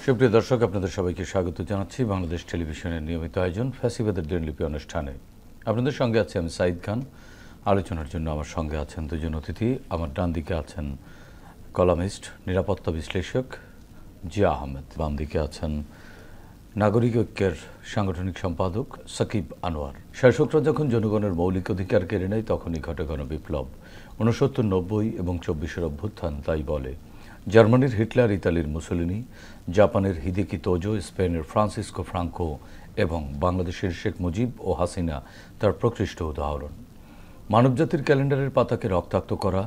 সুপ্রিয় দর্শক, আপনাদের সবাইকে স্বাগত জানাচ্ছি বাংলাদেশ টেলিভিশনের নিয়মিত আয়োজন ফ্যাসিবাদের দিনলিপি অনুষ্ঠানে। আপনাদের সঙ্গে আছে আমি সাইদ খান। আলোচনার জন্য আমার সঙ্গে আছেন দুজন অতিথি। আমার ডান দিকে আছেন কলামিস্ট, নিরাপত্তা বিশ্লেষক জিয়া আহমেদ। বাম দিকে আছেন নাগরিক ঐক্যের সাংগঠনিক সম্পাদক সাকিব আনোয়ার। শাসকরা যখন জনগণের মৌলিক অধিকার কেড়ে নেয় তখনই ঘটে গণবিপ্লব। 69, 90 এবং 24-এর অভ্যুত্থান তাই বলে। জার্মানির হিটলার, ইতালির মুসোলিনি, জাপানের হিদেকি তোজো, স্পেনের ফ্রান্সিসকো ফ্রাঙ্কো এবং বাংলাদেশের শেখ মুজিব ও হাসিনা তার প্রকৃষ্ট উদাহরণ। মানবজাতির ক্যালেন্ডারের পাতাকে রক্তাক্ত করা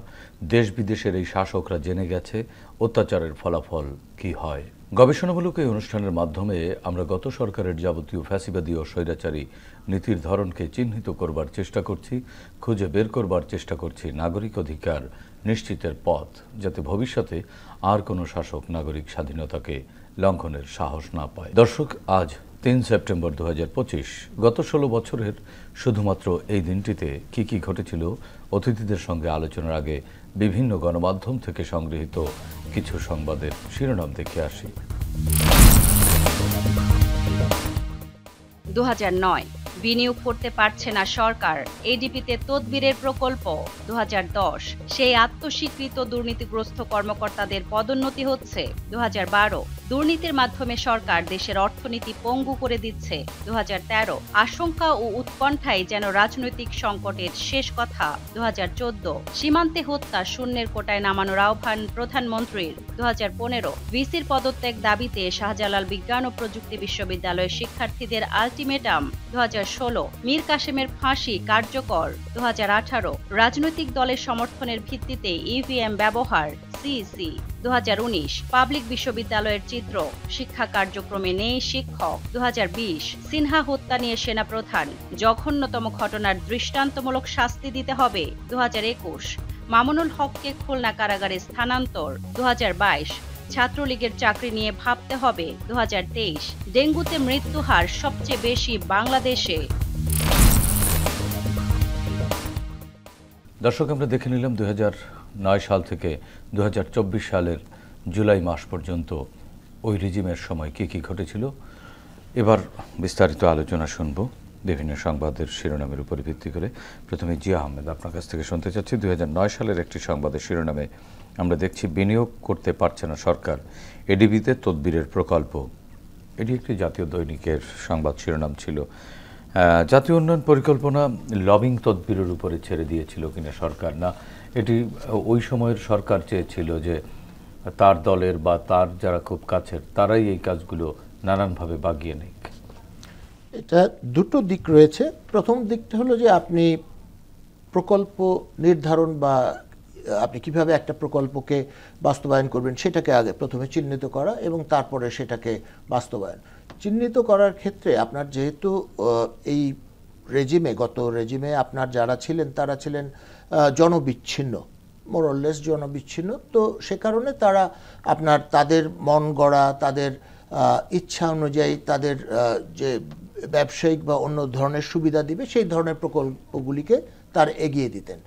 দেশ বিদেশের এই শাসকরা জেনে গেছে অত্যাচারের ফলাফল কি হয়। গবেষণামূলক এই অনুষ্ঠানের মাধ্যমে আমরা গত সরকারের যাবতীয় ফ্যাসিবাদী ও স্বৈরাচারী নীতির ধরনকে চিহ্নিত করবার চেষ্টা করছি, খুঁজে বের করবার চেষ্টা করছি নাগরিক অধিকার নিশ্চিতের পথ, যাতে ভবিষ্যতে আর কোনো শাসক নাগরিক স্বাধীনতাকে লঙ্ঘনের সাহস না পায়। দর্শক, আজ 3 সেপ্টেম্বর 2025। গত 16 বছরের শুধুমাত্র এই দিনটিতে কি কি ঘটেছিল, অতিথিদের সঙ্গে আলোচনার আগে বিভিন্ন গণমাধ্যম থেকে সংগৃহীত কিছু সংবাদের শিরোনাম দেখে আসি। 2009 বিনিয়োগ করতে পারছে না সরকার, এডিপিতে তদবিরের প্রকল্প। 2010 সেই আত্মস্বীকৃত দুর্নীতিগ্রস্ত কর্মকর্তাদের পদোন্নতি হচ্ছে। 2012 দুর্নীতির মাধ্যমে সরকার দেশের অর্থনীতি পঙ্গু করে দিচ্ছে। 2013 আশঙ্কা ও উৎকণ্ঠায় যেন রাজনৈতিক সংকটের শেষ কথা। 2014 সীমান্তে হত্যা শূন্যের কোটায় নামানোর আহ্বান প্রধানমন্ত্রীর। 2015 ভিসির পদত্যাগ দাবিতে শাহজালাল বিজ্ঞান ও প্রযুক্তি বিশ্ববিদ্যালয়ের শিক্ষার্থীদের আলটিমেটাম। 2016 মীর কাসেমের ফাঁসি কার্যকর। 2018 রাজনৈতিক দলের সমর্থনের ভিত্তিতে ইভিএম ব্যবহার, সিইসি। 2019 পাবলিক বিশ্ববিদ্যালয়ের চিত্র, শিক্ষা কার্যক্রমে নেই শিক্ষক। 2020 সিনহা হত্যা নিয়ে সেনাপ্রধান, জঘন্যতম ঘটনার দৃষ্টান্তমূলক শাস্তি দিতে হবে। 2021 মামুনুল হককে খুলনা কারাগারে স্থানান্তর। 2022 ছাত্রলীগের চাকরি নিয়ে ভাবতে হবে। 2023 ডেঙ্গুতে মৃত্যুহার সবচেয়ে বেশি বাংলাদেশে। দর্শক, আমরা দেখে নিলাম 2009 সাল থেকে 2024 সালের জুলাই মাস পর্যন্ত ওই রিজিমের সময় কি কি ঘটেছিল। এবার বিস্তারিত আলোচনা শুনব বিভিন্ন সংবাদের শিরোনামের উপর ভিত্তি করে। প্রথমে জিয়া আহমেদ, আপনার কাছ থেকে শুনতে চাচ্ছি। 2009 সালের একটি সংবাদের শিরোনামে আমরা দেখছি বিনিয়োগ করতে পারছে না সরকার, এডিবিতে তদবিরের প্রকল্প। এটি একটি জাতীয় দৈনিকের সংবাদ শিরোনাম ছিল। জাতীয় উন্নয়ন পরিকল্পনা লবিং তদবিরের উপরে ছেড়ে দিয়েছিল কিনা সরকার, না এটি ওই সময়ের সরকার চেয়েছিল যে তার দলের বা তার যারা খুব কাছের তারাই এই কাজগুলো নানানভাবে বাগিয়ে নেয়? এটা দুটো দিক রয়েছে। প্রথম দিকটা হলো যে আপনি প্রকল্প নির্ধারণ বা আপনি কিভাবে একটা প্রকল্পকে বাস্তবায়ন করবেন সেটাকে আগে প্রথমে চিহ্নিত করা এবং তারপরে সেটাকে বাস্তবায়ন। চিহ্নিত করার ক্ষেত্রে আপনার যেহেতু এই রেজিমে, গত রেজিমে আপনার যারা ছিলেন তারা ছিলেন জনবিচ্ছিন্ন, মোরলেস জনবিচ্ছিন্ন, তো সে কারণে তারা আপনার তাদের মন গড়া, তাদের ইচ্ছা অনুযায়ী তাদের যে ব্যবসায়িক বা অন্য ধরনের সুবিধা দিবে সেই ধরনের প্রকল্পগুলিকে তার এগিয়ে দিতেন।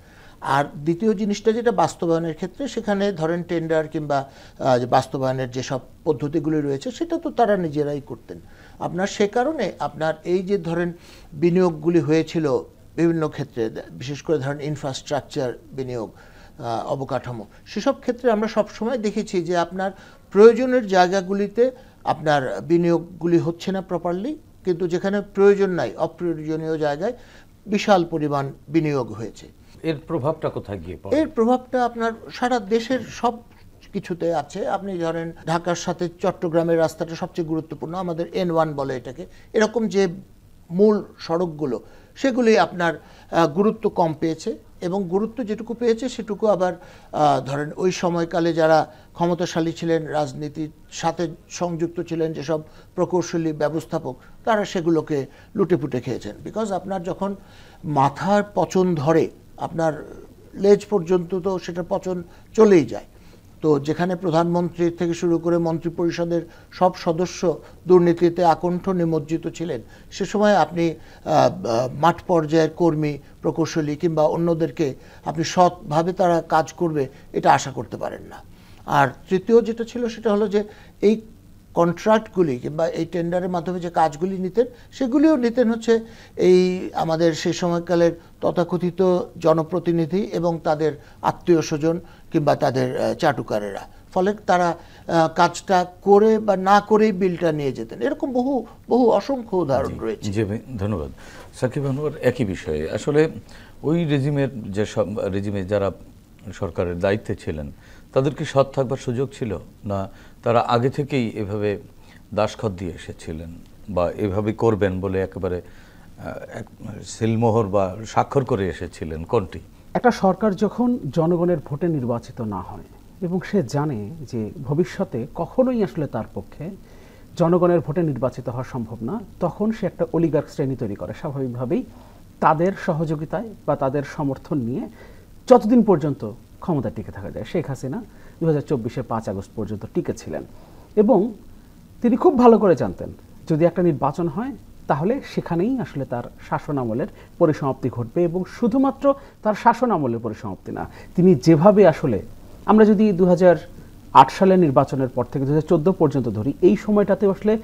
আর দ্বিতীয় জিনিসটা যেটা বাস্তবায়নের ক্ষেত্রে, সেখানে ধরেন টেন্ডার কিংবা বাস্তবায়নের যেসব পদ্ধতিগুলি রয়েছে সেটা তো তারা নিজেরাই করতেন। আপনার সে কারণে আপনার এই যে ধরেন বিনিয়োগগুলি হয়েছিল বিভিন্ন ক্ষেত্রে, বিশেষ করে ধরেন ইনফ্রাস্ট্রাকচার বিনিয়োগ, অবকাঠামো, সেসব ক্ষেত্রে আমরা সবসময় দেখেছি যে আপনার প্রয়োজনের জায়গাগুলিতে আপনার বিনিয়োগগুলি হচ্ছে না প্রপারলি, কিন্তু যেখানে প্রয়োজন নাই অপ্রয়োজনীয় জায়গায় বিশাল পরিমাণ বিনিয়োগ হয়েছে। এর প্রভাবটা কোথায় গিয়ে পড়ে? এর প্রভাবটা আপনার সারা দেশের সব কিছুতে আছে। আপনি ধরেন ঢাকার সাথে চট্টগ্রামের রাস্তাটা সবচেয়ে গুরুত্বপূর্ণ, আমাদের N1 বলে এটাকে। এরকম যে মূল সড়কগুলো সেগুলি আপনার গুরুত্ব কম পেয়েছে, এবং গুরুত্ব যেটুকু পেয়েছে সেটুকু আবার ধরেন ওই সময়কালে যারা ক্ষমতাশালী ছিলেন, রাজনীতির সাথে সংযুক্ত ছিলেন যেসব প্রকৌশলী ব্যবস্থাপক, তারা সেগুলোকে লুটেপুটে খেয়েছেন। বিকজ আপনার যখন মাথার পচন ধরে, আপনার লেজ পর্যন্ত তো সেটা পচন চলেই যায়। তো যেখানে প্রধানমন্ত্রী থেকে শুরু করে মন্ত্রিপরিষদের সব সদস্য দুর্নীতিতে আকণ্ঠ নিমজ্জিত ছিলেন, সে সময় আপনি মাঠ পর্যায়ের কর্মী, প্রকৌশলী কিংবা অন্যদেরকে আপনি সৎভাবে তারা কাজ করবে এটা আশা করতে পারেন না। আর তৃতীয় যেটা ছিল সেটা হলো যে এই কন্ট্রাক্টগুলি কিংবা এই টেন্ডারের মাধ্যমে যে কাজগুলি নিতেন, সেগুলিও নিতেন হচ্ছে এই আমাদের সেই সময়কালের তথাকথিত জনপ্রতিনিধি এবং তাদের আত্মীয় স্বজন কিংবা তাদের চাটুকারেরা। ফলে তারা কাজটা করে বা না করেই বিলটা নিয়ে যেতেন। এরকম বহু বহু অসংখ্য উদাহরণ রয়েছে। জি ভাই, ধন্যবাদ। সাকিব আনোয়ার, একই বিষয়ে আসলে ওই রেজিমের যে সব রেজিমে যারা সরকারের দায়িত্বে ছিলেন তাদের কি সৎ থাকবার সুযোগ ছিল, না তারা আগে থেকেই এভাবে দাসখত দিয়ে এসেছিলেন বা এভাবে করবেন বলে একেবারে সিলমোহর বা স্বাক্ষর করে এসেছিলেন? কোনটি? একটা সরকার যখন জনগণের ভোটে নির্বাচিত না হয় এবং সে জানে যে ভবিষ্যতে কখনোই আসলে তার পক্ষে জনগণের ভোটে নির্বাচিত হওয়া সম্ভব না, তখন সে একটা অলিগার্ক শ্রেণী তৈরি করে। স্বাভাবিকভাবেই তাদের সহযোগিতায় বা তাদের সমর্থন নিয়ে যতদিন পর্যন্ত ক্ষমতা টিকে থাকা যায়। শেখ হাসিনা 2024-এর 5 আগস্ট পর্যন্ত টিকে ছিলেন এবং তিনি খুব ভালো করে জানতেন যদি একটা নির্বাচন হয় তাহলে সেখানেই আসলে তার শাসনামলের পরিসমাপ্তি ঘটবে, এবং শুধুমাত্র তার শাসনামলের পরিসমাপ্তি না, তিনি যেভাবে আসলে আমরা যদি 2008 সালের নির্বাচনের পর থেকে 2014 পর্যন্ত ধরি, এই সময়টাতে আসলে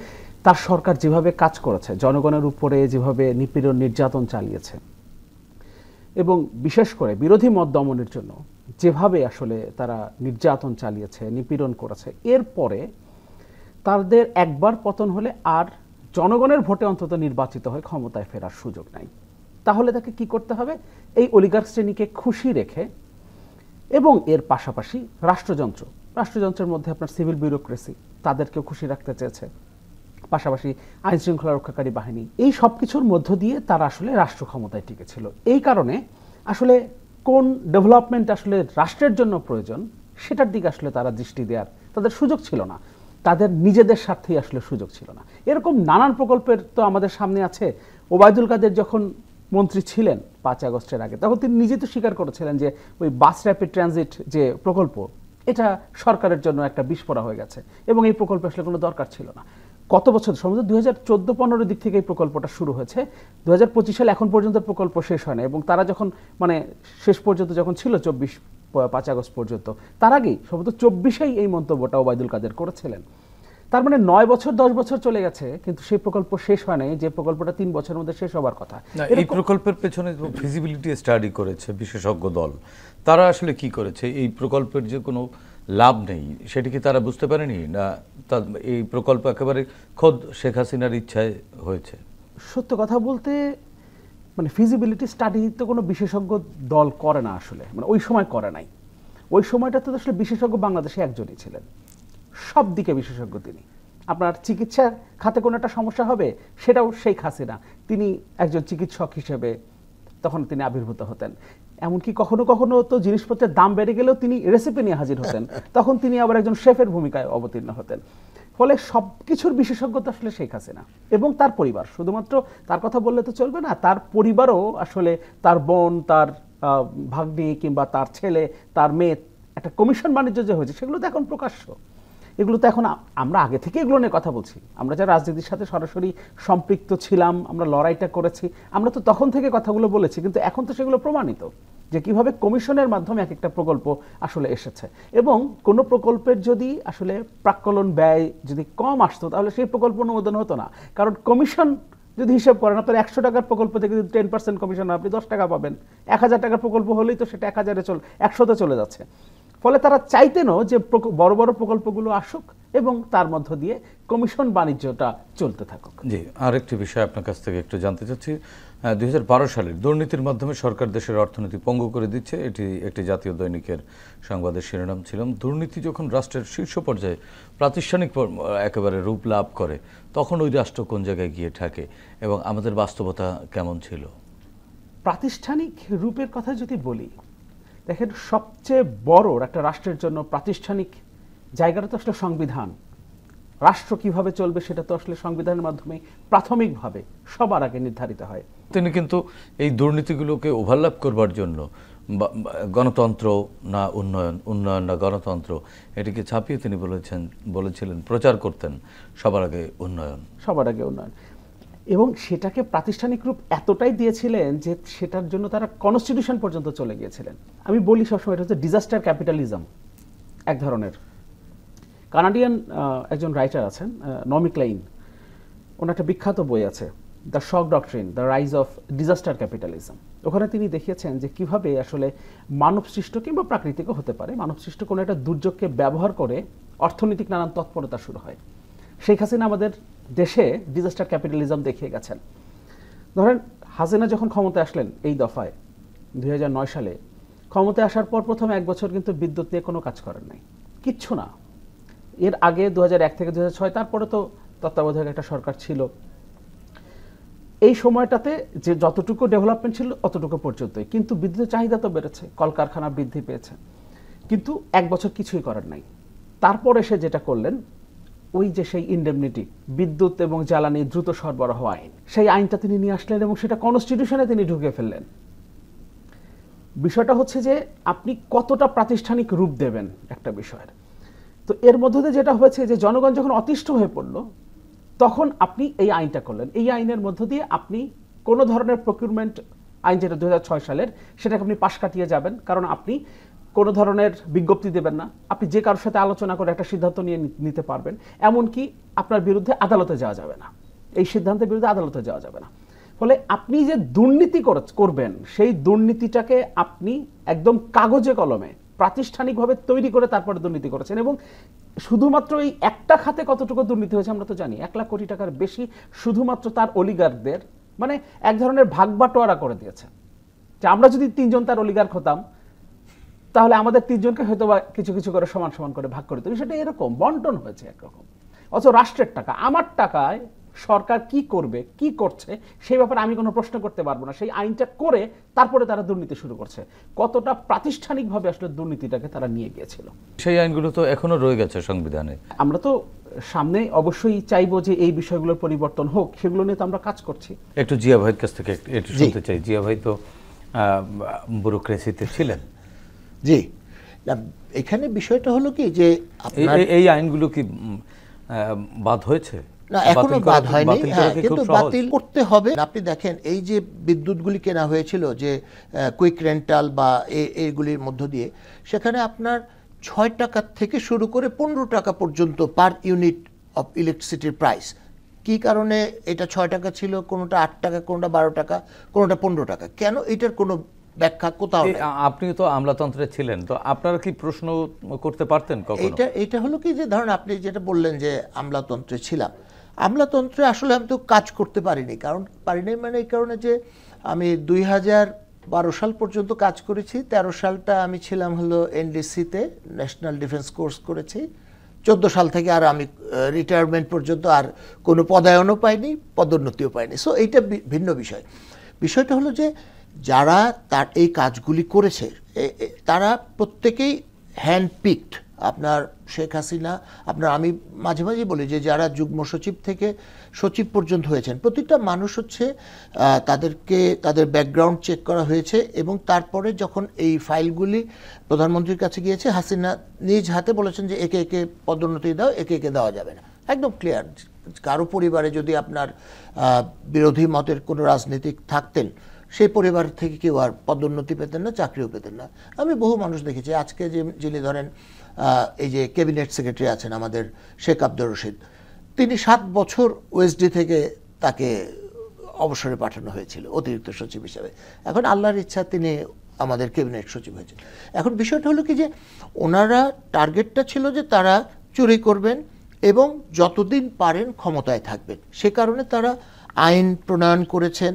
তার সরকার যেভাবে কাজ করেছে, জনগণের উপরে যেভাবে নিপীড়ন নির্যাতন চালিয়েছে এবং বিশেষ করে বিরোধী মত দমনের জন্য যেভাবে আসলে তারা নির্যাতন চালিয়েছে, নিপীড়ন করেছে, এরপরে তাদের একবার পতন হলে আর জনগণের ভোটে অন্তত নির্বাচিত হয়ে ক্ষমতায় ফেরার সুযোগ নাই। তাহলে তাকে কি করতে হবে? এই অলিগার্ক শ্রেণীকে খুশি রেখে এবং এর পাশাপাশি রাষ্ট্রযন্ত্রের মধ্যে আপনার সিভিল ব্যুরোক্রেসি, তাদেরকেও খুশি রাখতে চেয়েছে, পাশাপাশি আইন শৃঙ্খলা রক্ষাকারী বাহিনী, এই সব কিছুর মধ্য দিয়ে তারা আসলে রাষ্ট্র ক্ষমতায় টিকেছিল। এই কারণে আসলে কোন ডেভেলপমেন্ট আসলে রাষ্ট্রের জন্য প্রয়োজন সেটার দিকে আসলে তারা দৃষ্টি দেওয়ার তাদের সুযোগ ছিল না, তাদের নিজেদের স্বার্থেই আসলে সুযোগ ছিল না। এরকম নানান প্রকল্পের তো আমাদের সামনে আছে। ওবায়দুল কাদের যখন মন্ত্রী ছিলেন 5 আগস্টের আগে, তখন তিনি নিজে তো স্বীকার করেছিলেন যে ওই বাস র্যাপিড ট্রানজিট যে প্রকল্প, এটা সরকারের জন্য একটা বিস্ফোরা হয়ে গেছে এবং এই প্রকল্প আসলে কোনো দরকার ছিল না। কত বছর, সম্ভবত 2014-15 দিক থেকে এই প্রকল্পটা শুরু হয়েছে, 2025 সালে এখন পর্যন্ত প্রকল্প শেষ হয় না। এবং তারা যখন শেষ পর্যন্ত যখন ছিল 5 আগস্ট পর্যন্ত, তার আগেই সম্ভবত 24-এই এই মন্তব্যটা ওবায়দুল কাদের করেছিলেন। তার 9 বছর 10 বছর চলে গেছে কিন্তু সেই প্রকল্প শেষ হয় নাই, যে প্রকল্পটা 3 বছরের মধ্যে শেষ হবার কথা। এই প্রকল্পের পেছনে ফিজিবিলিটি স্টাডি করেছে বিশেষজ্ঞ দল, তারা আসলে কি করেছে? এই প্রকল্পের যে কোনো লাভ নেই সেটি কি তারা বুঝতে পারেনি, না এই প্রকল্প একেবারে খোদ শেখ হাসিনার ইচ্ছায় হয়েছে? সত্য কথা বলতে ফিজিবিলিটি স্টাডি তো কোনো বিশেষজ্ঞ দল করে না আসলে, ওই সময় করে নাই। ওই সময়টাতে তো আসলে বিশেষজ্ঞ বাংলাদেশে একজনই ছিলেন, সব দিকে বিশেষজ্ঞ তিনি। আপনার চিকিৎসা খাতে কোনো একটা সমস্যা হবে, সেটাও শেখ হাসিনা, তিনি একজন চিকিৎসক হিসেবে তখন তিনি আবির্ভূত হতেন। এমনকি কখনো কখনো তো জিনিসপত্রের দাম বেড়ে গেলেও তিনি রেসিপি নিয়ে হাজির হতেন, তখন তিনি আবার একজন শেফের ভূমিকায় অবতীর্ণ হতেন। ফলে সব কিছুর বিশেষজ্ঞতা আসলে শেখ হাসিনা এবং তার পরিবার। শুধুমাত্র তার কথা বললে তো চলবে না, তার পরিবারও আসলে, তার বোন, তার ভাগ্নি কিংবা তার ছেলে, তার মেয়ে, একটা কমিশন বাণিজ্য যে হয়েছে সেগুলো তো এখন প্রকাশ্য। এগুলো তো এখন আমরা আগে থেকে এগুলো নিয়ে কথা বলছি, আমরা যারা রাজনীতির সাথে সরাসরি সম্পৃক্ত ছিলাম, আমরা লড়াইটা করেছি, আমরা তো তখন থেকে কথাগুলো বলেছি। কিন্তু এখন তো সেগুলো প্রমাণিত যে কিভাবে কমিশনের মাধ্যমে এক একটা প্রকল্প আসলে এসেছে। এবং কোনো প্রকল্পের যদি আসলে প্রাক্কলন ব্যয় যদি কম আসতো তাহলে সেই প্রকল্প অনুমোদন হতো না। কারণ কমিশন যদি হিসাব করেন, আপনার 100 টাকার প্রকল্প থেকে যদি 10% কমিশন আপনি 10 টাকা পাবেন, 1000 টাকার প্রকল্প হলেই তো সেটা 100-তে চলে যাচ্ছে। ফলে তারা চাইতেনও যে বড় বড় প্রকল্পগুলো আসুক এবং তার মধ্য দিয়ে কমিশন বাণিজ্যটা চলতে থাকুক। জি, আরেকটি বিষয় আপনার কাছ থেকে একটু জানতে চাচ্ছি। 2012 সালের দুর্নীতির মাধ্যমে সরকার দেশের অর্থনীতি পঙ্গু করে দিচ্ছে, এটি একটি জাতীয় দৈনিকের সংবাদের শিরোনাম ছিল। দুর্নীতি যখন রাষ্ট্রের শীর্ষ পর্যায়ে প্রাতিষ্ঠানিক একেবারে রূপ লাভ করে, তখন ওই রাষ্ট্র কোন জায়গায় গিয়ে ঠাকে এবং আমাদের বাস্তবতা কেমন ছিল? প্রাতিষ্ঠানিক রূপের কথা যদি বলি, দেখেন সবচেয়ে বড় একটা রাষ্ট্রের জন্য প্রাতিষ্ঠানিক জায়গাটা তো আসলে সংবিধান। রাষ্ট্র কিভাবে চলবে সেটা তো আসলে সংবিধানের মাধ্যমে প্রাথমিকভাবে সবার আগে নির্ধারিত হয়। তিনি কিন্তু এই দুর্নীতিগুলোকে ওভারল্যাপ করবার জন্য গণতন্ত্র না উন্নয়ন, উন্নয়ন না গণতন্ত্র, এটিকে ছাপিয়ে তিনি বলেছিলেন, প্রচার করতেন সবার আগে উন্নয়ন, সবার আগে উন্নয়ন। এবং সেটাকে প্রাতিষ্ঠানিক রূপ এতটাই দিয়েছিলেন যে সেটার জন্য তারা কনস্টিটিউশন পর্যন্ত চলে গিয়েছিলেন। আমি বলি সবসময় এটা হচ্ছে ডিজাস্টার ক্যাপিটালিজম এক ধরনের। কানাডিয়ান একজন রাইটার আছেন নমি ক্লেইন, ওনার একটা বিখ্যাত বই আছে the shock doctrine, the rise of disaster capitalism. ওখানে তিনি দেখিয়েছেন যে কিভাবে আসলে মানবসৃষ্ট কিংবা প্রাকৃতিকও হতে পারে, মানবসৃষ্ট কোনো একটা দুর্যোগকে ব্যবহার করে অর্থনৈতিক নানান তৎপরতা শুরু হয়। শেখ হাসিনা আমাদের দেশে ডিজাস্টার ক্যাপিটালিজম দেখিয়ে গেছেন। ধরেন হাসিনা যখন ক্ষমতায় আসলেন এই দফায় 2009 সালে, ক্ষমতায় আসার পর প্রথমে 1 বছর কিন্তু বিদ্যুৎ নিয়ে কোনো কাজ করেন নাই, কিচ্ছু না। এর আগে 2001 থেকে 2006, তারপরে তো তত্ত্বাবধায়ক একটা সরকার ছিল। এই সময়টাতে যে যতটুকু ডেভেলপমেন্ট ছিল অতটুকু পর্যন্তই, কিন্তু বিদ্যুতের চাহিদা তো বেড়েছে, কলকারখানা বৃদ্ধি পেয়েছে, কিন্তু 1 বছর কিছুই করার নাই। তারপরে সে যেটা করলেন, ওই যে সেই ইন্ডেমনিটি, বিদ্যুৎ এবং জ্বালানি দ্রুত সরবরাহ আইন, সেই আইনটা তিনি নিয়ে আসলেন এবং সেটা কনস্টিটিউশনে তিনি ঢুকে ফেললেন। বিষয়টা হচ্ছে যে আপনি কতটা প্রাতিষ্ঠানিক রূপ দেবেন একটা বিষয়ের। তো এর মধ্যে দিয়ে যেটা হয়েছে যে জনগণ যখন অতিষ্ঠ হয়ে পড়ল, তখন আপনি এই আইনটা করলেন। এই আইনের মধ্য দিয়ে আপনি কোনো ধরনের প্রকিউরমেন্ট আইন, যেটা 2006 সালের, সেটাকে আপনি পাশ কাটিয়ে যাবেন, কারণ আপনি কোনো ধরনের বিজ্ঞপ্তি দেবেন না, আপনি যে কারোর সাথে আলোচনা করে একটা সিদ্ধান্ত নিয়ে নিতে পারবেন। এমনকি আপনার বিরুদ্ধে আদালতে যাওয়া যাবে না, এই সিদ্ধান্তের বিরুদ্ধে আদালতে যাওয়া যাবে না। ফলে আপনি যে দুর্নীতি করবেন, সেই দুর্নীতিটাকে আপনি একদম কাগজে কলমে প্রাতিষ্ঠানিকভাবে তৈরি করে তারপরে দুর্নীতি করেছেন। এবং শুধুমাত্র এই একটা খাতে কতটুকু দুর্নীতি হয়েছে আমরা তো জানি, 1 লাখ কোটি টাকার বেশি শুধুমাত্র তার অলিগারদের, মানে এক ধরনের ভাগবাটোয়ারা করে দিয়েছে। যে আমরা যদি 3 জন তার অলিগার্ক হতাম, তাহলে আমাদের 3 জনকে হয়তো বা কিছু কিছু করে সমান সমান করে ভাগ করে দিত। সেটা এরকম বন্টন হয়েছে একরকম। অথচ রাষ্ট্রের টাকা, আমার টাকায় সরকার কি করবে, কি করছে, সেই ব্যাপারে আমি কোনো প্রশ্ন করতে পারবো না। সেই আইনটা করে তারপরে তারা দুর্নীতি শুরু করছে। কতটা প্রাতিষ্ঠানিকভাবে আসলে দুর্নীতিটাকে তারা নিয়ে গিয়েছিল। সেই আইনগুলো তো এখনো রয়ে গেছে সংবিধানে। আমরা তো সামনে অবশ্যই চাইবো যে এই বিষয়গুলোর পরিবর্তন হোক, সেগুলো নিয়ে তো আমরা কাজ করছি। একটু জিয়া ভাইয়ের কাছ থেকে একটু শুনতে চাই। জিয়া ভাই তো ব্যুরোক্রেসিতে ছিলেন। জি, এখানে বিষয়টা হলো কি যে এই আইনগুলো কি বাদ হয়েছে? না, এখনো বাদ হয়নি, কিন্তু বাতিল করতে হবে। আপনি দেখেন এই যে বিদ্যুৎগুলি কেনা হয়েছিল যে কুইক রেন্টাল বা এইগুলির মধ্য দিয়ে, সেখানে আপনার 6 টাকা থেকে শুরু করে 15 টাকা পর্যন্ত পার ইউনিট অফ ইলেকট্রিসিটির প্রাইস। কি কারণে এটা 6 টাকা ছিল, কোনোটা 8 টাকা, কোনোটা 12 টাকা, কোনোটা 15 টাকা? কেন? এটার কোনো ব্যাখ্যা কোথাও নেই। আপনি তো আমলাতন্ত্রে ছিলেন, তো আপনারা কি প্রশ্ন করতে পারতেন কখনো? এটা হলো কি যে ধরেন আপনি যেটা বললেন যে আমলাতন্ত্রে ছিলাম, আমলাতন্ত্রে আসলে আমি তো কাজ করতে পারিনি। মানে এই কারণে যে আমি 2012 সাল পর্যন্ত কাজ করেছি। 13 সালটা আমি ছিলাম হলো এনডিসিতে, ন্যাশনাল ডিফেন্স কোর্স করেছি। 14 সাল থেকে আর আমি রিটায়ারমেন্ট পর্যন্ত আর কোনো পদায়নও পাইনি, পদোন্নতিও পাইনি। সো এইটা ভিন্ন বিষয়। বিষয়টা হলো যে যারা তার এই কাজগুলি করেছে তারা প্রত্যেকেই হ্যান্ড পিকড। আপনার শেখ হাসিনা, আমি মাঝে মাঝে বলি যে যারা যুগ্ম সচিব থেকে সচিব পর্যন্ত হয়েছেন, প্রতিটা মানুষ হচ্ছে তাদের ব্যাকগ্রাউন্ড চেক করা হয়েছে এবং তারপরে যখন এই ফাইলগুলি প্রধানমন্ত্রীর কাছে গিয়েছে, হাসিনা নিজ হাতে বলেছেন যে একে একে পদোন্নতি দাও, একে একে দেওয়া যাবে না। একদম ক্লিয়ার। কারো পরিবারে যদি আপনার বিরোধী মতের কোনো রাজনীতিক থাকতেন, সেই পরিবার থেকে কেউ আর পদোন্নতি পেতেন না, চাকরিও পেতেন না। আমি বহু মানুষ দেখেছি। আজকে যিনি ধরেন এই যে ক্যাবিনেট সেক্রেটারি আছেন আমাদের শেখ আব্দুর রশিদ, তিনি 7 বছর ওএসডি থেকে তাকে অবসরে পাঠানো হয়েছিল অতিরিক্ত সচিব হিসাবে। এখন আল্লাহর ইচ্ছা তিনি আমাদের ক্যাবিনেট সচিব হয়েছেন। এখন বিষয়টা হলো কি যে ওনারা টার্গেটটা ছিল যে তারা চুরি করবেন এবং যতদিন পারেন ক্ষমতায় থাকবেন। সে কারণে তারা আইন প্রণয়ন করেছেন,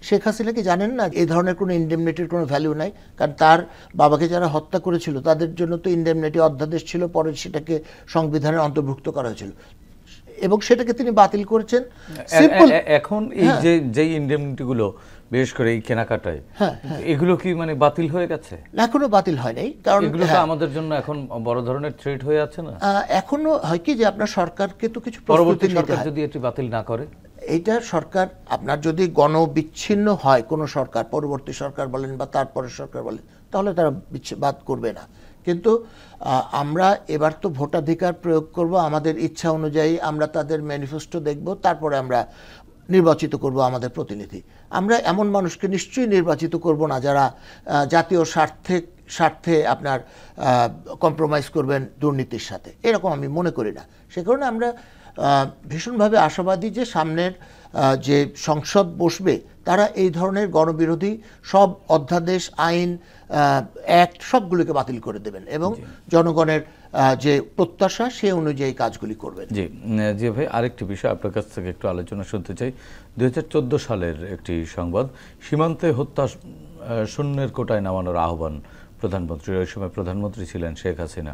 শেখ হাসিনা কি জানেন না এই ধরনের কোনো ইনডেমনিটির কোনো ভ্যালু নাই? কারণ তার বাবাকে যারা হত্যা করেছিল তাদের জন্য তো ইনডেমনিটি অধ্যাদেশ ছিল, পরে সেটাকে সংবিধানে অন্তর্ভুক্ত করা হয়েছিল এবং সেটাকে তিনি বাতিল করেছেন। এখন এই যে ইনডেমনিটিগুলো বিশেষ করে এই কেনাকাটায়, এগুলো কি মানে বাতিল হয়ে গেছে? এখনো বাতিল হয় নাই, কারণ এগুলো তো আমাদের জন্য এখন বড় ধরনের থ্রেট হয়ে আছে না? এখনো হয় কি যে আপনার সরকারকে তো কিছু পরবর্তী সরকার যদি এটি বাতিল না করে, এইটা সরকার আপনার যদি গণবিচ্ছিন্ন হয় কোনো সরকার, পরবর্তী সরকার বলেন বা তারপরের সরকার বলেন, তাহলে তারা বাদ করবে না। কিন্তু আমরা এবার তো ভোটাধিকার প্রয়োগ করব, আমাদের ইচ্ছা অনুযায়ী আমরা তাদের ম্যানিফেস্টো দেখব, তারপরে আমরা নির্বাচিত করব আমাদের প্রতিনিধি। আমরা এমন মানুষকে নিশ্চয়ই নির্বাচিত করব না যারা জাতীয় স্বার্থে আপনার কম্প্রোমাইজ করবেন দুর্নীতির সাথে, এরকম আমি মনে করি না। সে কারণে আমরা ভীষণভাবে আশাবাদী যে সামনের যে সংসদ বসবে তারা এই ধরনের গণবিরোধী সব অধ্যাদেশ, আইন, অ্যাক্ট সবগুলোকে বাতিল করে দেবেন এবং জনগণের যে প্রত্যাশা সে অনুযায়ী কাজগুলি করবেন। জি ভাই, আরেকটি বিষয় আপনার কাছ থেকে একটু আলোচনা শুনতে চাই। 2014 সালের একটি সংবাদ, সীমান্তে হত্যা শূন্যের কোটায় নামানোর আহ্বান প্রধানমন্ত্রীর, ওই সময় প্রধানমন্ত্রী ছিলেন শেখ হাসিনা।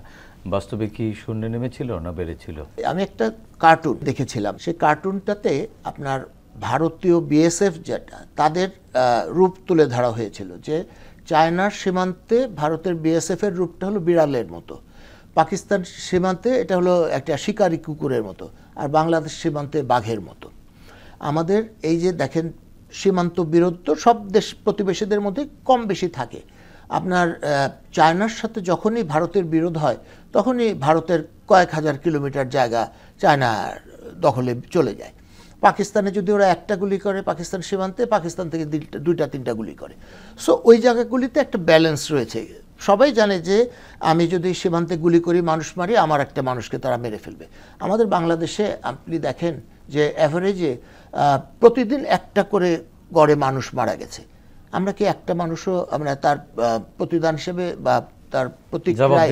বাস্তবে কি শূন্যে নেমেছিল না বেড়েছিল? আমি একটা কার্টুন দেখেছিলাম, সেই কার্টুনটাতে আপনার ভারতীয় বিএসএফ যেটা তাদের রূপ তুলে ধরা হয়েছিল যে চায়নার সীমান্তে ভারতের বিএসএফ এর রূপটা হলো বিড়ালের মতো, পাকিস্তান সীমান্তে এটা হলো একটা শিকারি কুকুরের মতো, আর বাংলাদেশ সীমান্তে বাঘের মতো। আমাদের এই যে দেখেন সীমান্ত বিরোধ তো সব দেশ প্রতিবেশীদের মধ্যে কম বেশি থাকে। আপনার চায়নার সাথে যখনই ভারতের বিরোধ হয় তখনই ভারতের কয়েক হাজার কিলোমিটার জায়গা চায়নার দখলে চলে যায়। পাকিস্তানে যদি ওরা একটা গুলি করে পাকিস্তান সীমান্তে, পাকিস্তান থেকে দুইটা তিনটা গুলি করে। সো ওই জায়গাগুলিতে একটা ব্যালেন্স রয়েছে। সবাই জানে যে আমি যদি সীমান্তে গুলি করি, মানুষ মারি, আমার একটা মানুষকে তারা মেরে ফেলবে। আমাদের বাংলাদেশে আপনি দেখেন যে অ্যাভারেজে প্রতিদিন একটা করে গড়ে মানুষ মারা গেছে। আমরা কি একটা মানুষও আমরা তার প্রতিদান হিসেবে বা তার প্রতিক্রিয়ায়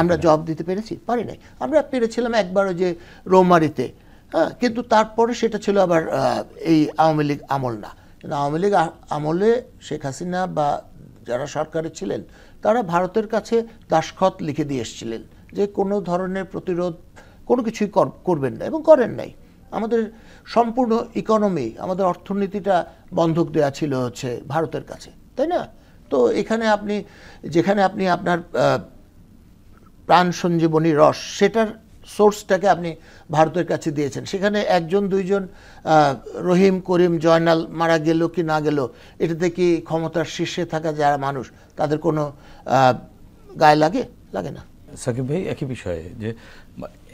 আমরা জবাব দিতে পেরেছি? পারি নাই। আমরা পেরেছিলাম একবার যে রৌমারিতে, কিন্তু তারপরে সেটা ছিল আবার এই আওয়ামী লীগ আমল না। কিন্তু আওয়ামী লীগ আমলে শেখ হাসিনা বা যারা সরকারে ছিলেন তারা ভারতের কাছে দাসখত লিখে দিয়ে এসেছিলেন যে কোনো ধরনের প্রতিরোধ কোনো কিছুই করবেন না, এবং করেন নাই। আমাদের সম্পূর্ণ ইকোনমি, আমাদের অর্থনীতিটা বন্ধক দেওয়া ছিল হচ্ছে ভারতের কাছে, তাই না? তো এখানে আপনি যেখানে আপনি আপনার প্রাণ সঞ্জীবনী রস সেটার সোর্সটাকে আপনি ভারতের কাছে দিয়েছেন, সেখানে একজন দুইজন রহিম, করিম, জয়নাল মারা গেল কি না গেল এটাতে কি ক্ষমতার শীর্ষে থাকা যারা মানুষ তাদের কোনো গায়ে লাগে না? সাকিব ভাই, একই বিষয়ে যে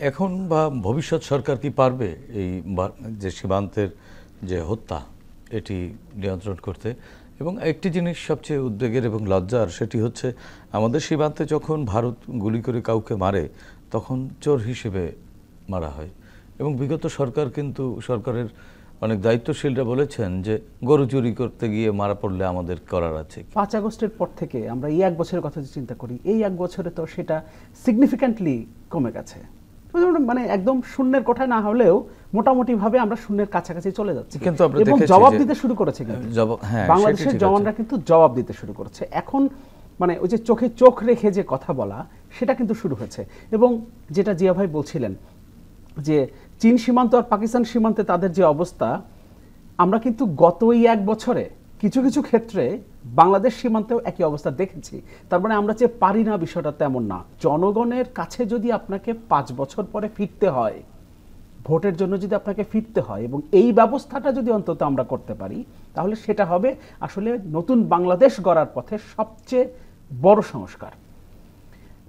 এখন বা ভবিষ্যৎ সরকার কি পারবে এই যে সীমান্তের যে হত্যা এটি নিয়ন্ত্রণ করতে? এবং একটি জিনিস সবচেয়ে উদ্বেগের এবং লজ্জার, সেটি হচ্ছে আমাদের সীমান্তে যখন ভারত গুলি করে কাউকে মারে তখন চোর হিসেবে মারা হয়। এবং বিগত সরকার কিন্তু সরকারের অনেক দায়িত্বশীলরা বলেছেন যে গরু চুরি করতে গিয়ে মারা পড়লে আমাদের করার আছে। 5 আগস্টের পর থেকে আমরা এই এক বছরের কথা চিন্তা করি, এই এক বছরে তো সেটা সিগনিফিক্যান্টলি কমে গেছে। মানে একদম শূন্যের কোঠায় না হলেও মোটামুটি ভাবে আমরা শূন্যের কাছাকাছি চলে যাচ্ছি, কিন্তু এবং জবাব দিতে শুরু করেছে। কিন্তু বাংলাদেশের জওয়ানরা কিন্তু জবাব দিতে শুরু করেছে এখন। মানে ওই যে চোখে চোখ রেখে যে কথা বলা সেটা কিন্তু শুরু হয়েছে। এবং যেটা জিয়া ভাই বলছিলেন যে চীন সীমান্ত আর পাকিস্তান সীমান্তে তাদের যে অবস্থা, আমরা কিন্তু গত এই এক বছরে কিছু কিছু ক্ষেত্রে বাংলাদেশ সীমান্তেও একই অবস্থা দেখেছি। তার মানে আমরা যে পারি না বিষয়টা তেমন না। জনগণের কাছে যদি আপনাকে 5 বছর পরে ফিরতে হয়, ভোটের জন্য যদি আপনাকে ফিরতে হয়, এবং এই ব্যবস্থাটা যদি অন্তত আমরা করতে পারি, তাহলে সেটা হবে আসলে নতুন বাংলাদেশ গড়ার পথে সবচেয়ে বড় সংস্কার।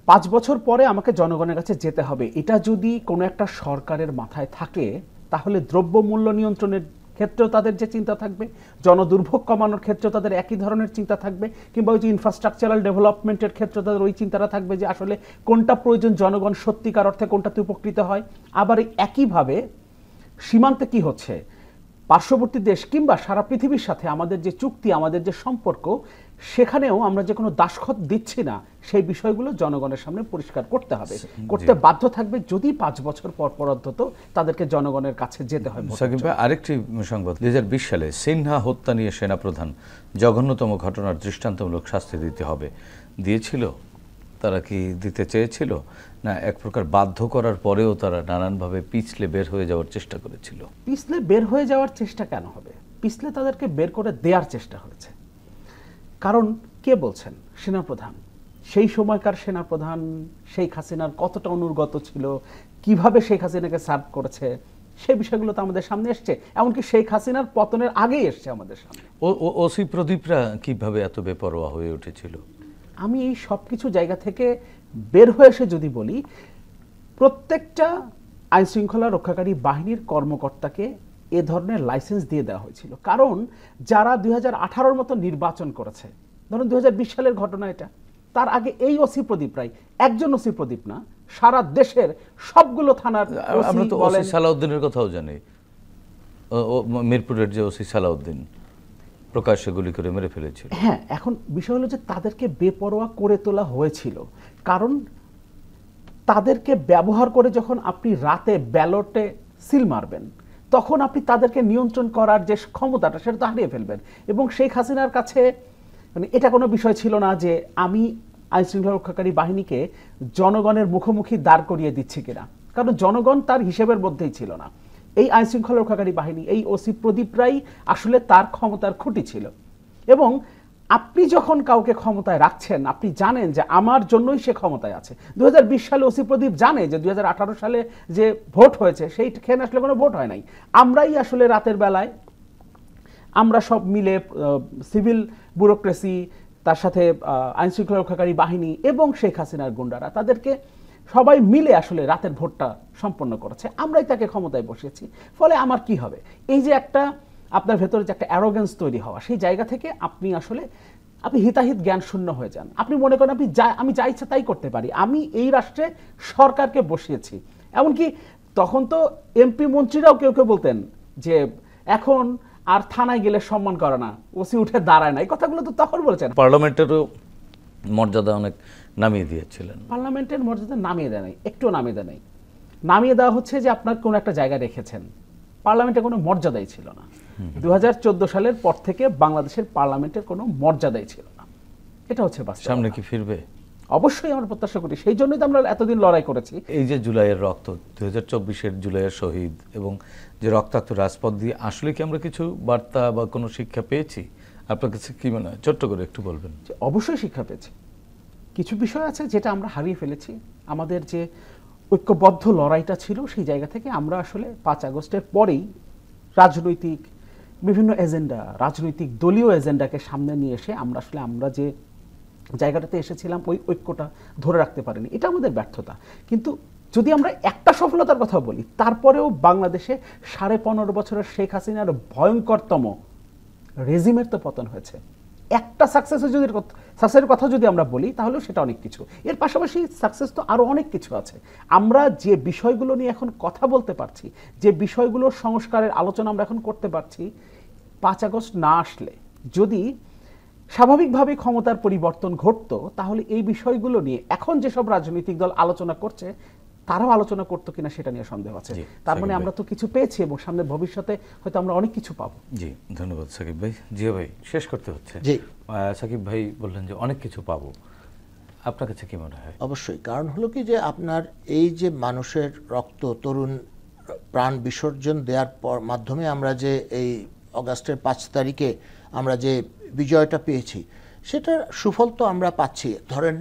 5 বছর পরে আমাকে জনগণের কাছে যেতে হবে, এটা যদি কোনো একটা সরকারের মাথায় থাকে, তাহলে দ্রব্যমূল্য নিয়ন্ত্রণের ক্ষেত্রেও তাদের যে চিন্তা থাকবে, জনদুর্ভোগ কমানোর ক্ষেত্রেও তাদের একই ধরনের চিন্তা থাকবে, কিংবা ওই যে ইনফ্রাস্ট্রাকচারাল ডেভেলপমেন্টের ক্ষেত্রে তাদের ওই চিন্তাটা থাকবে যে আসলে কোনটা প্রয়োজন, জনগণ সত্যিকার অর্থে কোনটাতে উপকৃত হয়। আবার একইভাবে সীমান্তে কি হচ্ছে, পার্শ্ববর্তী দেশ কিংবা সারা পৃথিবীর সাথে আমাদের যে চুক্তি, আমাদের যে সম্পর্ক, সেখানেও আমরা যে কোনো দাসখত দিচ্ছি না সেই বিষয়গুলো জনগণের সামনে পরিষ্কার করতে হবে, করতে বাধ্য থাকবে যদি 5 বছর পর পর অন্তত তাদেরকে জনগণের কাছে যেতে হয়। সাকিব ভাই, আরেকটি সংবাদ, 2020 সালে সিনহা হত্যা নিয়ে সেনাপ্রধান জঘন্যতম ঘটনার দৃষ্টান্তমূলক শাস্তি দিতে হবে, দিয়েছিল? তারা কি দিতে চেয়েছিল, না এক প্রকার বাধ্য করার পরেও তারা নানানভাবে পিছলে বের হয়ে যাওয়ার চেষ্টা করেছিল? পিছলে বের হয়ে যাওয়ার চেষ্টা কেন হবে? পিছলে তাদেরকে বের করে দেওয়ার চেষ্টা হয়েছে। কারণ কে বলছেন? সেনাপ্রধান। সেই সময়কার সেনাপ্রধান শেখ হাসিনার কতটা অনুগত ছিল, কিভাবে শেখ হাসিনাকে সার্ভ করেছে, সেই বিষয়গুলো তো আমাদের সামনে এসছে, এমনকি শেখ হাসিনার পতনের আগেই এসছে আমাদের সামনে। ওসি প্রদীপরা কিভাবে এত বেপরোয়া হয়ে উঠেছিল? আমি এই সব কিছু জায়গা থেকে বের হয়ে এসে যদি বলি, প্রত্যেকটা আইন শৃঙ্খলা রক্ষাকারী বাহিনীর কর্মকর্তাকে এ ধরনের লাইসেন্স দিয়ে দেওয়া হয়েছিল। কারণ যারা 2018-র মতো নির্বাচন করেছে, ধরুন 2020 সালের ঘটনা এটা, তার আগে এই ওসি প্রদীপ রায়, একজন ওসি প্রদীপ না, সারা দেশের সবগুলো থানার আমরা তো ওসি সালাউদ্দিনের কথাও জানি, মিরপুরের যে ওসি সালাউদ্দিন প্রকাশ্যে গুলি করে মেরে ফেলেছিল। হ্যাঁ, এখন বিষয় হলো যে তাদেরকে বেপরোয়া করে তোলা হয়েছিল, কারণ তাদেরকে ব্যবহার করে যখন আপনি রাতে ব্যালটে সিল মারবেন, তখন আপনি তাদেরকে নিয়ন্ত্রণ করার যে ক্ষমতাটা সেটা তো হারিয়ে ফেলবেন। এবং শেখ হাসিনার কাছে মানে এটা কোনো বিষয় ছিল না যে আমি আইন শৃঙ্খলা রক্ষাকারী বাহিনীকে জনগণের মুখোমুখি দাঁড় করিয়ে দিচ্ছি কিনা, কারণ জনগণ তার হিসেবের মধ্যেই ছিল না। এই আইন শৃঙ্খলা রক্ষাকারী বাহিনী, এই ওসি প্রদীপ রায় আসলে তার ক্ষমতার খুঁটি ছিল। এবং আপনি যখন কাউকে ক্ষমতায় রাখছেন, আপনি জানেন যে আমার জন্যই সে ক্ষমতায় আছে। 2020 সালে ওসি প্রদীপ জানে যে 2018 সালে যে ভোট হয়েছে সেইখানে আসলে কোনো ভোট হয় নাই। আমরাই আসলে রাতের বেলায় আমরা সব মিলে সিভিল ব্যুরোক্রেসি, তার সাথে আইন শৃঙ্খলা রক্ষাকারী বাহিনী এবং শেখ হাসিনার গুন্ডারা, তাদেরকে সবাই মিলে আসলে রাতের ভোটটা সম্পন্ন করেছে। আমরাই তাকে ক্ষমতায় বসিয়েছি। ফলে আমার কি হবে? এই যে একটা আপনার ভেতরে যে একটা অ্যারোগেন্স তৈরি হওয়া, সেই জায়গা থেকে আপনি আসলে হিতাহিত জ্ঞান শূন্য হয়ে যান। আপনি মনে করেন আমি যা ইচ্ছা তাই করতে পারি, আমি এই রাষ্ট্রে সরকারকে বসিয়েছি। এমনকি তখন তো এমপি মন্ত্রীরাও কেউ কেউ বলতেন যে এখন আর থানায় গেলে সম্মান করে না, ওসি উঠে দাঁড়ায় না। এই কথাগুলো তো তখন বলেছেন। পার্লামেন্টেরও মর্যাদা অনেক নামিয়ে দিয়েছিলেন। পার্লামেন্টের মর্যাদা নামিয়ে দেয় নাই, একটু নামিয়ে দেয় নাই। নামিয়ে দেওয়া হচ্ছে যে আপনার কোনো একটা জায়গায় রেখেছেন, পার্লামেন্টে কোনো মর্যাদাই ছিল না। 2014 সালের পর থেকে বাংলাদেশের পার্লামেন্টের কোনো মর্যাদাই ছিল না। এটা হচ্ছে বাস্তব। সামনে কি ফিরবে? অবশ্যই আমরা প্রত্যাশা করি, সেই জন্যই তো আমরা এতদিন লড়াই করেছি। এই যে জুলাইয়ের রক্ত, 2024-এর জুলাইয়ের শহীদ এবং যে রক্তাক্ত রাজপথ দিয়ে আসলে কি আমরা কিছু বার্তা বা কোনো শিক্ষা পেয়েছি? আপনার কাছে কি মনে হয়, ছোট্ট করে একটু বলবেন? অবশ্যই শিক্ষা পেয়েছি। কিছু বিষয় আছে যেটা আমরা হারিয়ে ফেলেছি। আমাদের যে ঐক্যবদ্ধ লড়াইটা ছিল, সেই জায়গা থেকে আমরা আসলে 5 আগস্টের পরেই রাজনৈতিক বিভিন্ন এজেন্ডা, রাজনৈতিক দলীয় এজেন্ডাকে সামনে নিয়ে এসে আমরা যে জায়গাটাতে এসেছিলাম ওই ঐক্যটা ধরে রাখতে পারিনি। এটা আমাদের ব্যর্থতা। কিন্তু যদি আমরা একটা সফলতার কথা বলি, তারপরেও বাংলাদেশে 15.5 বছরের শেখ হাসিনার ভয়ঙ্করতম রেজিমের তো পতন হয়েছে। একটা সাকসেসের কথা যদি আমরা বলি, তাহলেও সেটা অনেক কিছু। এর পাশাপাশি সাকসেস তো আরো অনেক কিছু আছে। আমরা যে বিষয়গুলো নিয়ে এখন কথা বলতে পারছি, যে বিষয়গুলোর সংস্কারের আলোচনা আমরা এখন করতে পারছি, 5 আগস্ট না আসলে যদি স্বাভাবিকভাবে ক্ষমতার পরিবর্তন ঘটতো, তাহলে এই বিষয়গুলো নিয়ে এখন যেসব রাজনৈতিক দল আলোচনা করছে, তারাও আলোচনা করতো কিনা সেটা নিয়ে সন্দেহ আছে। তার মানে আমরা তো কিছু পেয়েছি এবং সামনে ভবিষ্যতে হয়তো আমরা অনেক কিছু পাবো। জি, ধন্যবাদ সাকিব ভাই। জিয়া ভাই, শেষ করতে হচ্ছে। জি, সাকিব ভাই বললেন যে অনেক কিছু পাবো, আপনার কাছে কি মনে হয়? অবশ্যই। কারণ হলো কি যে আপনার এই যে মানুষের রক্ত, তরুণ প্রাণ বিসর্জন দেওয়ার মাধ্যমে আমরা যে এই অগাস্টের 5 তারিখে আমরা যে বিজয়টা পেয়েছি, সেটার সুফল তো আমরা পাচ্ছি। ধরেন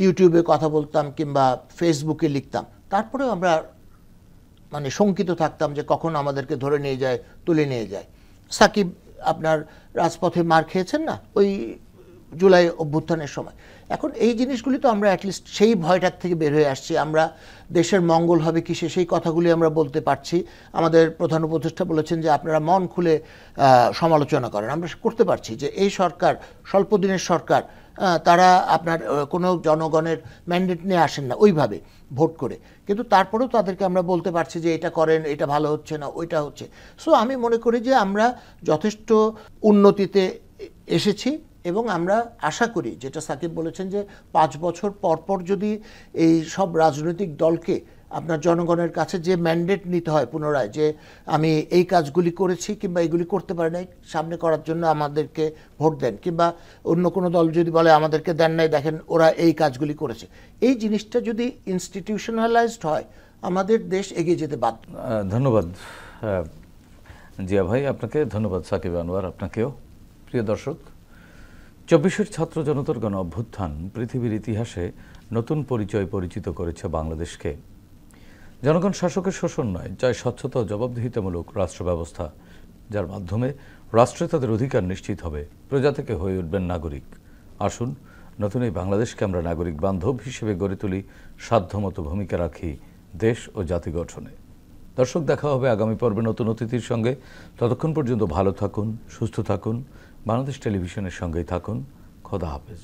ইউটিউবে কথা বলতাম কিংবা ফেসবুকে লিখতাম, তারপরেও আমরা মানে শঙ্কিত থাকতাম যে কখন আমাদেরকে ধরে নিয়ে যায়, তুলে নিয়ে যায়। সাকিব আপনার রাজপথে মার খেয়েছেন না ওই জুলাই অভ্যুত্থানের সময়। এখন এই জিনিসগুলি তো আমরা অ্যাটলিস্ট সেই ভয়টার থেকে বের হয়ে আসছি। আমরা দেশের মঙ্গল হবে কিসে, সেই কথাগুলি আমরা বলতে পারছি। আমাদের প্রধান উপদেষ্টা বলেছেন যে আপনারা মন খুলে সমালোচনা করেন, আমরা করতে পারছি যে এই সরকার স্বল্প দিনের সরকার, তারা আপনার কোনো জনগণের ম্যান্ডেট নিয়ে আসেন না ওইভাবে ভোট করে, কিন্তু তারপরেও তাদেরকে আমরা বলতে পারছি যে এটা করেন, এটা ভালো হচ্ছে না, ওইটা হচ্ছে। সো আমি মনে করি যে আমরা যথেষ্ট উন্নতিতে এসেছি এবং আমরা আশা করি, যেটা সাকিব বলেছেন, যে 5 বছর পর পর যদি এই সব রাজনৈতিক দলকে আপনার জনগণের কাছে যে ম্যান্ডেট নিতে হয় পুনরায়, যে আমি এই কাজগুলি করেছি কিংবা এগুলি করতে পারি নাই, সামনে করার জন্য আমাদেরকে ভোট দেন, কিংবা অন্য কোনো দল যদি বলে আমাদেরকে দেন নাই, দেখেন ওরা এই কাজগুলি করেছে, এই জিনিসটা যদি ইনস্টিটিউশনালাইজড হয় আমাদের দেশ এগিয়ে যেতে বাধ্য। ধন্যবাদ জিয়া ভাই, আপনাকে ধন্যবাদ সাকিব আনোয়ার, আপনাকেও। প্রিয় দর্শক, 24-এর ছাত্র জনতার গণ অভ্যুত্থান পৃথিবীর ইতিহাসে নতুন পরিচিত করেছে বাংলাদেশকে। জনগণ শাসকের শোষণ নয়, চাই স্বচ্ছতা ও জবাবদিহিতামূলক রাষ্ট্র ব্যবস্থা, যার মাধ্যমে রাষ্ট্রে তাদের অধিকার নিশ্চিত হবে, প্রজা থেকে হয়ে উঠবেন নাগরিক। আসুন নতুন এই বাংলাদেশকে আমরা নাগরিক বান্ধব হিসেবে গড়ে তুলি, সাধ্যমতো ভূমিকা রাখি দেশ ও জাতি গঠনে। দর্শক, দেখা হবে আগামী পর্বে নতুন অতিথির সঙ্গে। ততক্ষণ পর্যন্ত ভালো থাকুন, সুস্থ থাকুন, বাংলাদেশ টেলিভিশনের সঙ্গেই থাকুন। খোদা হাফেজ।